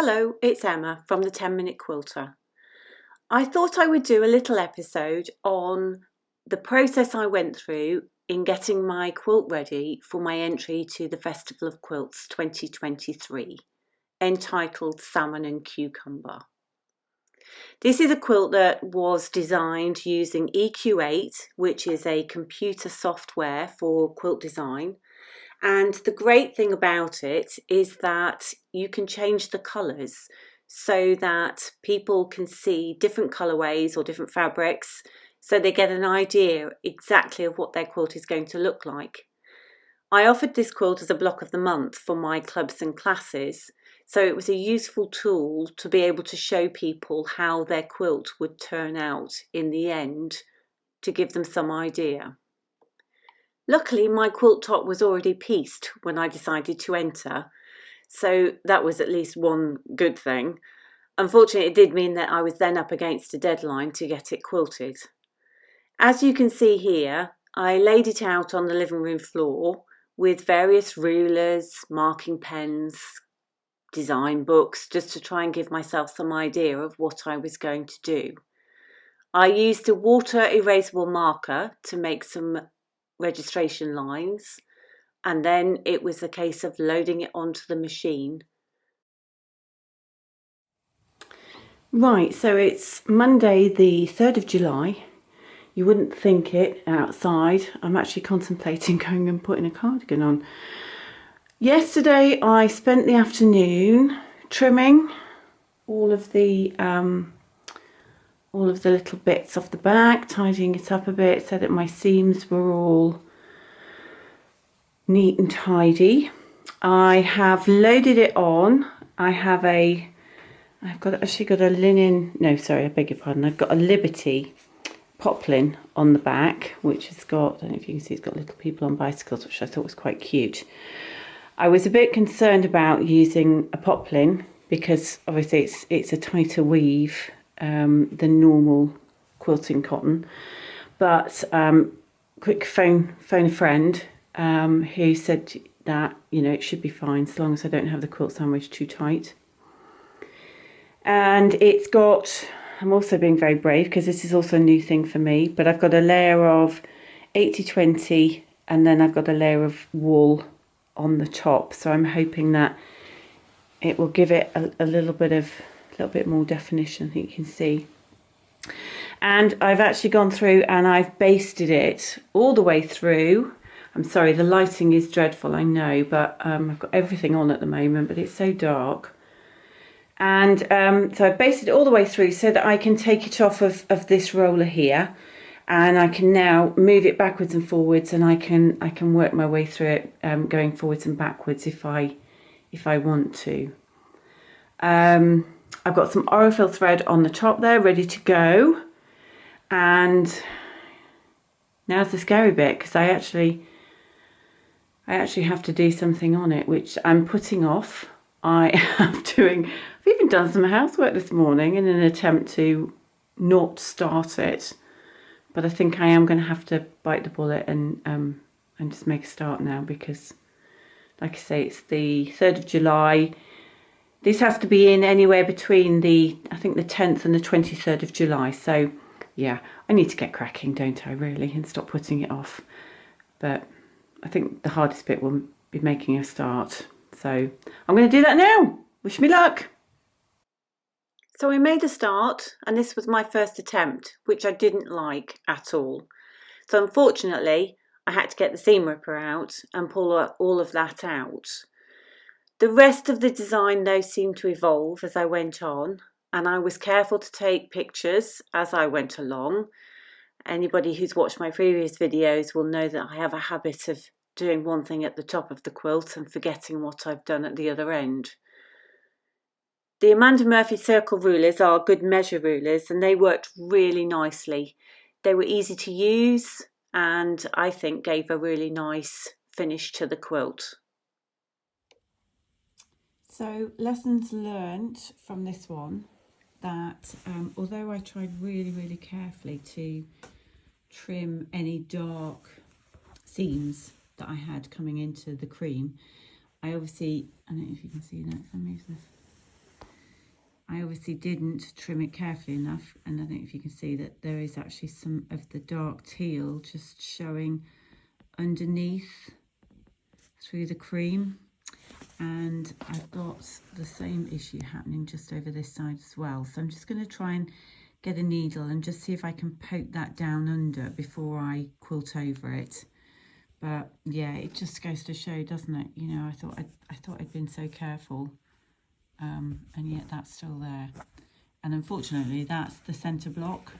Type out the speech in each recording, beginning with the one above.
Hello, it's Emma from the 10-Minute Quilter. I thought I would do a little episode on the process I went through in getting my quilt ready for my entry to the Festival of Quilts 2023, entitled Salmon and Cucumber. This is a quilt that was designed using EQ8, which is a computer software for quilt design. And the great thing about it is that you can change the colours so that people can see different colourways or different fabrics, so they get an idea exactly of what their quilt is going to look like. I offered this quilt as a block of the month for my clubs and classes, so it was a useful tool to be able to show people how their quilt would turn out in the end, to give them some idea. Luckily, my quilt top was already pieced when I decided to enter, so that was at least one good thing. Unfortunately, it did mean that I was then up against a deadline to get it quilted. As you can see here, I laid it out on the living room floor with various rulers, marking pens, design books, just to try and give myself some idea of what I was going to do. I used a water erasable marker to make some registration lines, and then it was a case of loading it onto the machine. Right, so it's Monday the 3rd of July. You wouldn't think it outside. I'm actually contemplating going and putting a cardigan on. Yesterday I spent the afternoon trimming all of the little bits off the back, tidying it up a bit so that my seams were all neat and tidy. I have loaded it on. I've actually got a linen, no sorry, I beg your pardon, I've got a Liberty poplin on the back, which has got, I don't know if you can see, it's got little people on bicycles, which I thought was quite cute. I was a bit concerned about using a poplin because obviously it's a tighter weave than normal quilting cotton, but quick phone a friend who said that, you know, it should be fine as long as I don't have the quilt sandwich too tight. And it's got, I'm also being very brave because this is also a new thing for me, but I've got a layer of 80/20 and then I've got a layer of wool on the top, so I'm hoping that it will give it a little bit more definition. I think you can see. And I've actually gone through and I've basted it all the way through. I'm sorry, the lighting is dreadful, I know, but I've got everything on at the moment, but it's so dark. And so I basted it all the way through so that I can take it off of this roller here, and I can now move it backwards and forwards, and I can work my way through it, going forwards and backwards if I want to. I've got some Orifil thread on the top there ready to go, and now's the scary bit because I actually have to do something on it, which I'm putting off. I've even done some housework this morning in an attempt to not start it, but I think I am going to have to bite the bullet and just make a start now because, like I say, it's the 3rd of July. This has to be in anywhere between I think the 10th and the 23rd of July. So yeah, I need to get cracking, don't I, really, and stop putting it off. But I think the hardest bit will be making a start. So I'm going to do that now. Wish me luck. So I made a start, and this was my first attempt, which I didn't like at all. So unfortunately, I had to get the seam ripper out and pull all of that out. The rest of the design though seemed to evolve as I went on, and I was careful to take pictures as I went along. Anybody who's watched my previous videos will know that I have a habit of doing one thing at the top of the quilt and forgetting what I've done at the other end. The Amanda Murphy circle rulers are good measure rulers, and they worked really nicely. They were easy to use and I think gave a really nice finish to the quilt. So lessons learnt from this one, that although I tried really carefully to trim any dark seams that I had coming into the cream, I obviously, I don't know if you can see that, if I move this, obviously didn't trim it carefully enough, and I don't know if you can see that there is actually some of the dark teal just showing underneath through the cream. And I've got the same issue happening just over this side as well. So I'm just going to try and get a needle and just see if I can poke that down under before I quilt over it. But yeah, it just goes to show, doesn't it? You know, I thought I'd been so careful, and yet that's still there. And unfortunately, that's the centre block.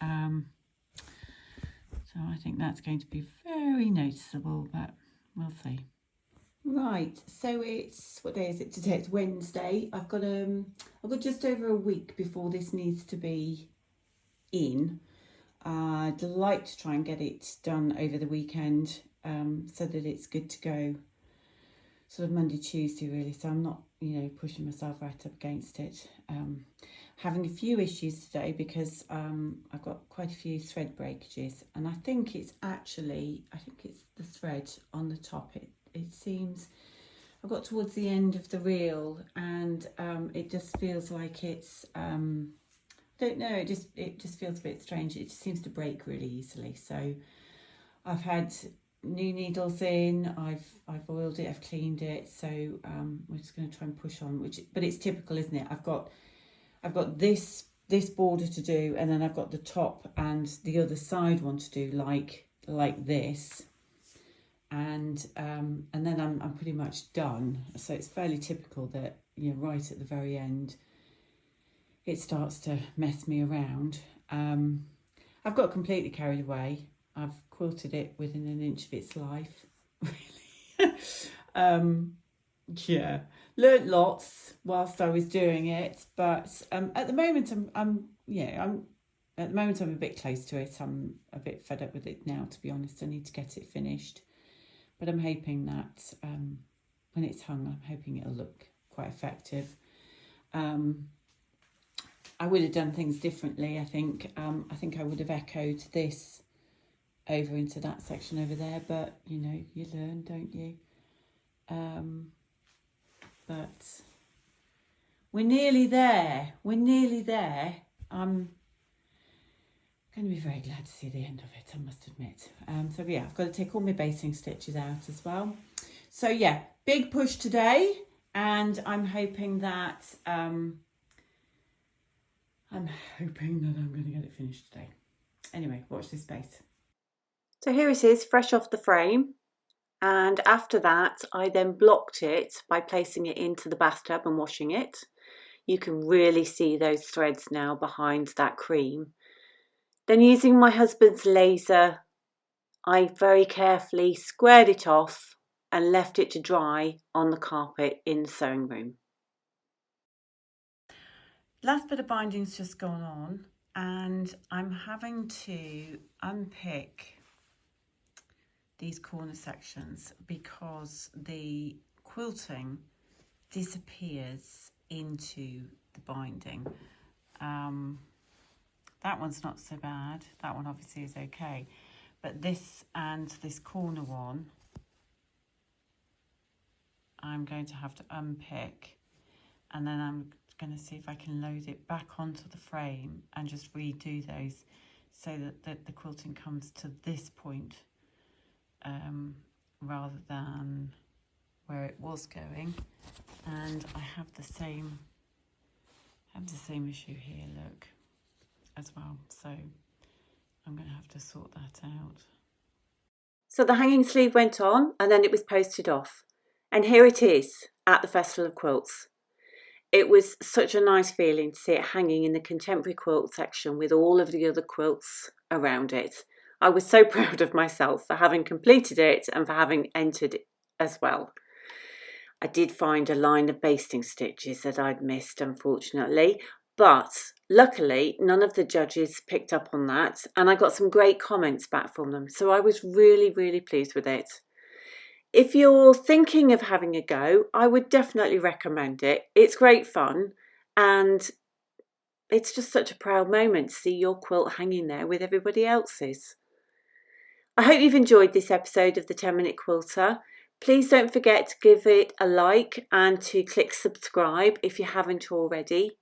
So I think that's going to be very noticeable, but we'll see. Right, so it's, what day is it today? It's Wednesday. I've got just over a week before this needs to be in. I'd like to try and get it done over the weekend, so that it's good to go sort of Monday, Tuesday really. So I'm not, you know, pushing myself right up against it. Having a few issues today because I've got quite a few thread breakages, and I think it's the thread on the top. It seems I've got towards the end of the reel, and it just feels like it's don't know, it just feels a bit strange. It just seems to break really easily. So I've had new needles in, I've oiled it, I've cleaned it, so we're just going to try and push on, but it's typical, isn't it? I've got this border to do, and then I've got the top and the other side one to do like this, and then I'm pretty much done. So it's fairly typical that, you know, right at the very end it starts to mess me around. I've got completely carried away. I've quilted it within an inch of its life, really. Yeah, learnt lots whilst I was doing it, but at the moment I'm a bit close to it. I'm a bit fed up with it now, to be honest. I need to get it finished, but I'm hoping that when it's hung, I'm hoping it'll look quite effective. I would have done things differently. I think I would have echoed this over into that section over there, but you know, you learn, don't you? But we're nearly there. I'm going to be very glad to see the end of it, I must admit. So yeah, I've got to take all my basting stitches out as well. So yeah, big push today, and I'm hoping that I'm going to get it finished today. Anyway, watch this space. So here it is, fresh off the frame. And after that, I then blocked it by placing it into the bathtub and washing it. You can really see those threads now behind that cream. Then using my husband's laser, I very carefully squared it off and left it to dry on the carpet in the sewing room. Last bit of binding's just gone on, and I'm having to unpick these corner sections because the quilting disappears into the binding. That one's not so bad. That one obviously is okay, but this and this corner one I'm going to have to unpick, and then I'm going to see if I can load it back onto the frame and just redo those so that the quilting comes to this point rather than where it was going. And I have the same issue here, look, as well, so I'm going to have to sort that out. So the hanging sleeve went on, and then it was posted off, and here it is at the Festival of Quilts. It was such a nice feeling to see it hanging in the contemporary quilt section with all of the other quilts around it. I was so proud of myself for having completed it and for having entered it as well. I did find a line of basting stitches that I'd missed, unfortunately, but luckily none of the judges picked up on that, and I got some great comments back from them, so I was really, really pleased with it. If you're thinking of having a go, I would definitely recommend it. It's great fun, and it's just such a proud moment to see your quilt hanging there with everybody else's. I hope you've enjoyed this episode of the 10-Minute Quilter. Please don't forget to give it a like and to click subscribe if you haven't already.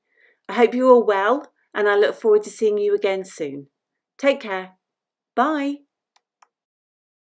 I hope you're all well, and I look forward to seeing you again soon. Take care. Bye.